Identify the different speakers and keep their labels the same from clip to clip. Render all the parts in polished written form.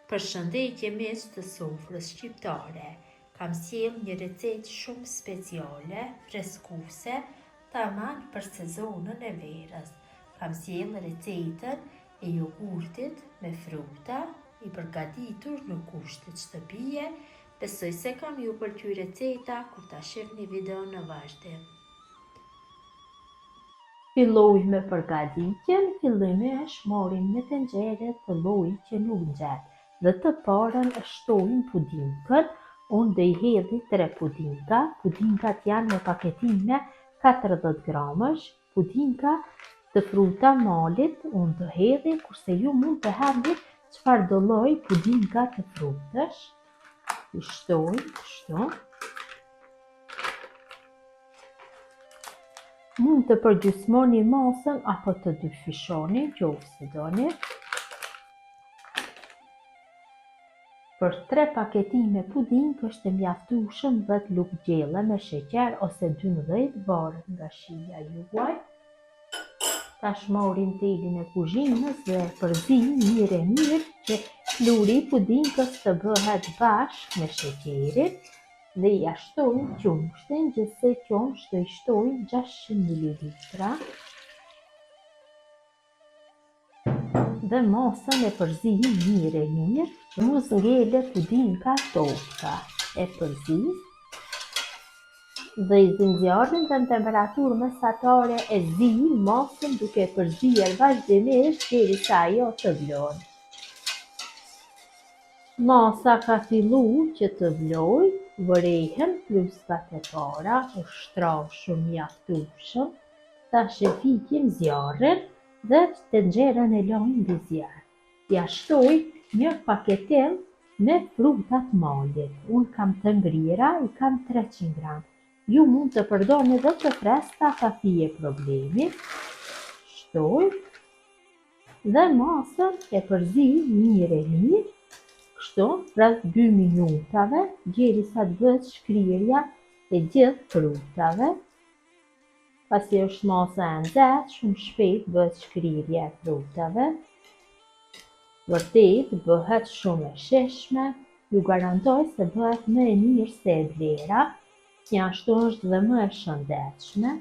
Speaker 1: Përshëndetje mes të sofrës shqiptare. Kam sjell një recetë shumë speciale, freskuse, tamam për sezonën e verës. Kam sjell recetën e jogurtit me fruta, i përgatitur në kushte shtëpie. Besoj se kam ju pëlqyer receta kur ta shihni videon në vazhdim. Filloj me përgatitjen, fillimisht morim një tenxhere të llojit që nuk nxeht. Dhe të parën e shtojmë pudinkën, unë dhe i hedhi 3 pudinka, pudinkat janë me paketime 40 gramësh, pudinka të fruta malit, unë të hedhi, kurse ju mund të hedhi çfarë do lloj pudinka të frutësh, i shtojmë kështu. Mund të përgjysmoni masën apo të dyfishoni, nëse doni. Për 3 paketime puding është mjaftueshëm 10 lugë gjelle me sheqer ose 12, varet nga shija juaj. Tash morim telin e kuzhinës dhe e përzim mirë që fluri i pudingës të bëhet bashkë me sheqerin dhe ja shtojmë qumshtin, gjithsej qumsht do i shtojmë 600 ml. Dhe masën e përzim mirë, mos ngele pudinka topta, e përzim dhe i zjarrin në temperaturë mesatare e zi masën duke përzier vazhdimisht derisa ajo të vlojë. Masa ka filluar që të vlojë, vërejhen pluskat e para, është shtrah shumë mjaftueshëm. Tash e fikim zjarrin dhe tenxherën e lajmë mbi zjarr. Ja shtoj një paketim me frutat malit. Unë kam të ngrira, i kam 300 gram. Ju mund të përdorni edhe të freskëta pa fije problemi. Shtoj dhe masën e përzim mirë, kështu rreth 2 minutave, derisa të bëhet shkrirja e gjithë frutave. Pasi është masa e nxehtë, shumë shpejt bëhet shkrirja e frutave. Vërtet bëhet shumë e shishme, ju garantoj se bëhet më e mirë se e blera, ashtu është dhe më e shëndetshme.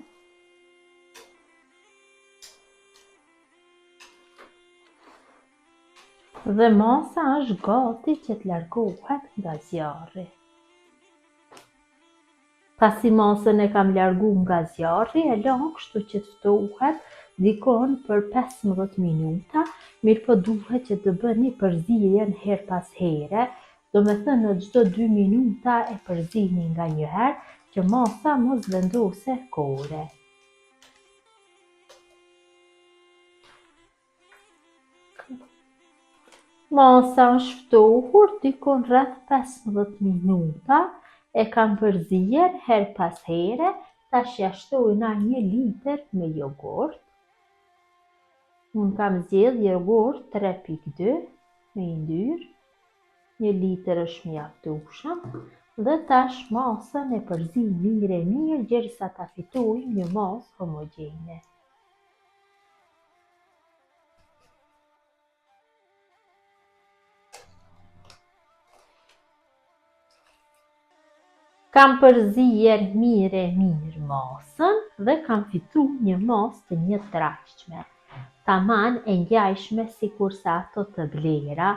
Speaker 1: Dhe masa është gati që të largohet nga zjarri. Pasi masën e kam largu nga zjarri, e la kështu që të ftohet dikon për 15 minuta, mirë po duhet që të bëni përzierjen her pas here, do me thënë në çdo 2 minuta e përzini nga një herë, që masa mos vendose kore. Masa është ftohur dikon rreth 15 minuta, e kam përzier her pas here, tash ja shtojna 1 litër me jogurt. Unë kam zgjedh jogurt 3.2 me yndyr, 1 litër është mjaftueshëm, dhe tash masën e përzim mirë derisa ta fitojmë një masë homogjene. Kam përzier mirë masën dhe kam fituar një masë të njëtrajtshme, tamam e ngjajshme sikur se ato të blera.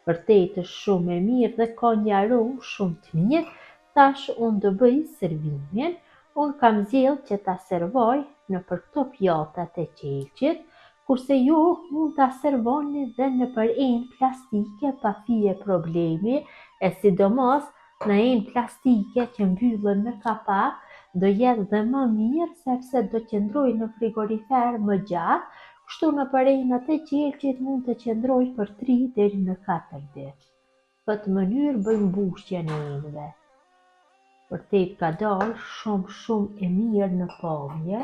Speaker 1: Vërtet është shumë e mirë dhe ka një aromë shumë të mirë. Tash unë do bëj servimin. Unë kam zgjedhur që ta servoj nëpër këto pjatat e qelçit, kurse ju mund ta servoni dhe nëpër enë plastike pa fije problemi, e sidomos në enë plastike që mbyllen me kapak, do jetë dhe më mirë sepse do qëndrojë në frigorifer më gjatë, kështu nëpër enët e qelçit mund të qëndrojë për 3 deri në 4 ditë. Në këtë mënyrë bëjmë mbushjen e enëve. Vërtet ka dalë shumë e mirë në pamje.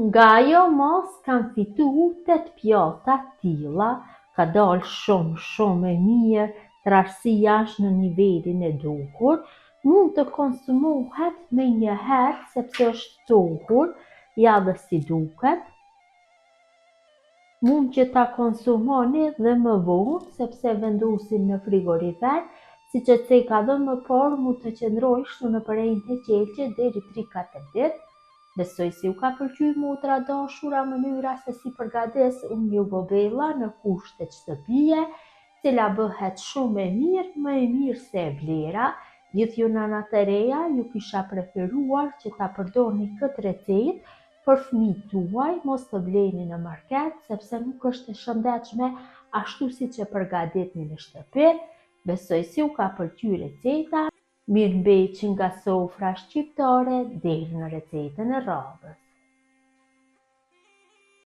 Speaker 1: Nga ajo mos kanë fitu 8 pjata tilla, ka dalë shumë e mirë, trashësia është në nivelin e duhur, mund të konsumohet me njëherë sepse është tohur, ja dhe si duket. Mund që ta konsumoni dhe më vonë sepse vendosin në frigorifer, si që ceka dhe më parë mund të qëndrojë kështu në përrejnë të qelqe deri 3-4 ditë. Besoj si u ka pëlqyer motra dashura mënyra se si përgatis unë një bobella në kushtet shtëpie, cila bëhet shumë e mirë se e vlera. Gjithë ju nanat e reja ju kisha preferuar që ta përdorni këtë recetë për fëmijët tuaj, mos të bleni në market sepse nuk është e shëndetshme ashtu siç e përgatitni në shtëpi. Besoj si u ka pëlqyer receta. Mirëmbëjtje nga sofra shqiptare deri në recetën e radhës.